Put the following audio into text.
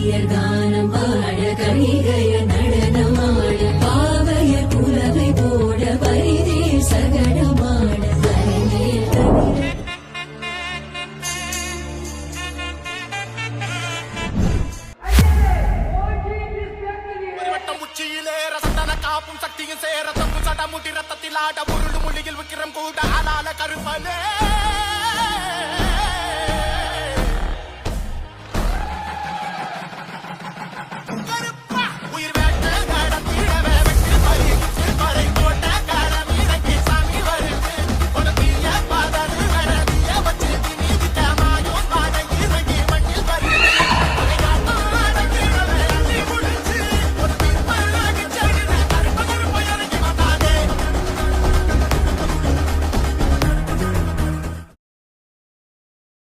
கவியர் கானம் பாட கணிகைய நடனமாட பாவைய புலவை போட பரிதே சகடமாட உச்சியிலே ரசத்தன காப்பும் சக்தியும் சேர தப்பு சடமுடி ரத்தத்தில் ஆட உருளு மொழியில் விக்கிரம் கூட அலால கருப்பலே